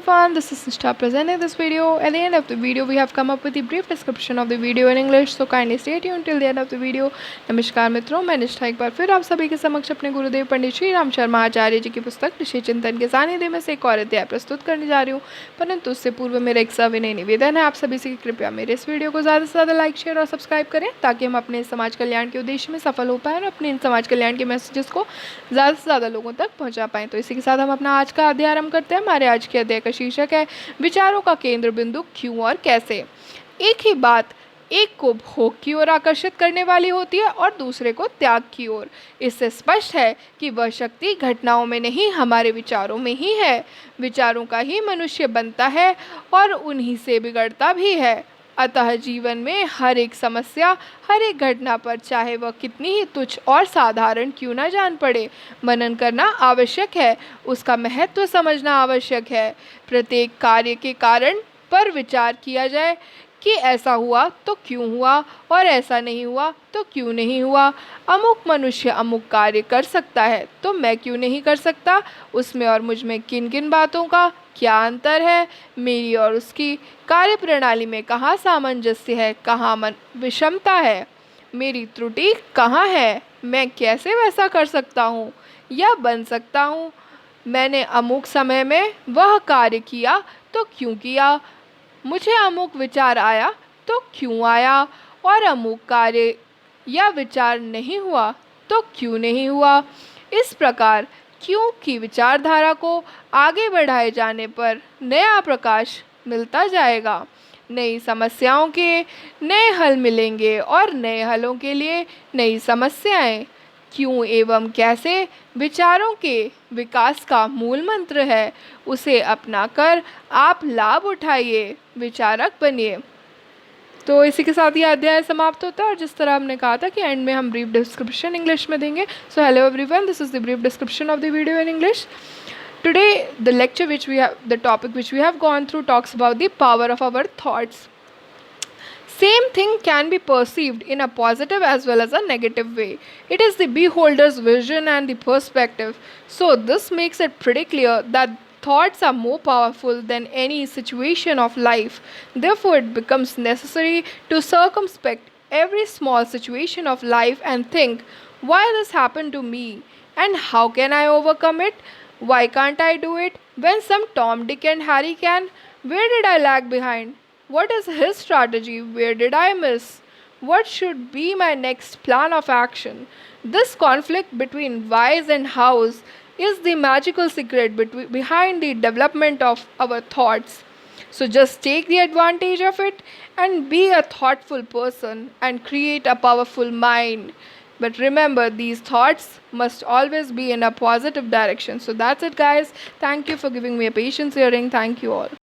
Fun, this is Nishtha presenting this video. At the end of the video, we have come up with a brief description of the video in English, so kindly stay tuned till the end of the video. नमस्कार मित्रों, मैं निष्ठा एक बार फिर आप सभी के समक्ष अपने गुरुदेव पंडित श्री राम शर्मा आचार्य जी की पुस्तक ऋषि चिंतन के सानिध्य में से एक और अध्याय प्रस्तुत करने जा रही हूँ। परंतु उससे पूर्व मेरा एक सविनय निवेदन है आप सभी से, कृपया मेरे इस वीडियो को ज़्यादा से ज़्यादा लाइक, शेयर और सब्सक्राइब करें ताकि हम अपने समाज कल्याण के उद्देश्य में सफल हो पाएँ और अपने समाज कल्याण के मैसेजेस को ज़्यादा से ज़्यादा लोगों तक पहुँचा पाएँ। तो इसी के साथ हम अपना आज का अध्याय आरंभ करते हैं। हमारे आज के अध्याय का शीर्षक है विचारों का केंद्र बिंदु क्यों और कैसे। एक ही बात एक को भोग की ओर आकर्षित करने वाली होती है और दूसरे को त्याग की ओर। इससे स्पष्ट है कि वह शक्ति घटनाओं में नहीं, हमारे विचारों में ही है। विचारों का ही मनुष्य बनता है और उन्हीं से बिगड़ता भी है। अतः जीवन में हर एक समस्या, हर एक घटना पर, चाहे वह कितनी ही तुच्छ और साधारण क्यों न जान पड़े, मनन करना आवश्यक है, उसका महत्व समझना आवश्यक है। प्रत्येक कार्य के कारण पर विचार किया जाए कि ऐसा हुआ तो क्यों हुआ और ऐसा नहीं हुआ तो क्यों नहीं हुआ। अमुक मनुष्य अमुक कार्य कर सकता है तो मैं क्यों नहीं कर सकता, उसमें और मुझ में किन किन बातों का क्या अंतर है, मेरी और उसकी कार्य प्रणाली में कहाँ सामंजस्य है, कहाँ मन विषमता है, मेरी त्रुटि कहाँ है, मैं कैसे वैसा कर सकता हूँ या बन सकता हूँ। मैंने अमुक समय में वह कार्य किया तो क्यों किया, मुझे अमुक विचार आया तो क्यों आया, और अमुक कार्य या विचार नहीं हुआ तो क्यों नहीं हुआ। इस प्रकार क्यों की विचारधारा को आगे बढ़ाए जाने पर नया प्रकाश मिलता जाएगा। नई समस्याओं के नए हल मिलेंगे और नए हलों के लिए नई समस्याएं। क्यों एवं कैसे विचारों के विकास का मूल मंत्र है। उसे अपनाकर आप लाभ उठाइए, विचारक बनिए। तो इसी के साथ ये अध्याय समाप्त होता है और जिस तरह हमने कहा था कि एंड में हम ब्रीफ डिस्क्रिप्शन इंग्लिश में देंगे। So hello everyone, this is the brief description of the video in English. Today, the lecture which we have, the topic which we have gone through talks about the power of our thoughts. Same thing can be perceived in a positive as well as a negative way. It is the beholder's vision and the perspective. So this makes it pretty clear that thoughts are more powerful than any situation of life. Therefore, it becomes necessary to circumspect every small situation of life and think, why this happened to me and how can I overcome it? Why can't I do it when some Tom, Dick and Harry can? Where did I lag behind? What is his strategy? Where did I miss? What should be my next plan of action? This conflict between whys and hows is the magical secret behind the development of our thoughts. So just take the advantage of it and be a thoughtful person and create a powerful mind. But remember, these thoughts must always be in a positive direction. So that's it, guys. Thank you for giving me a patience hearing. Thank you all.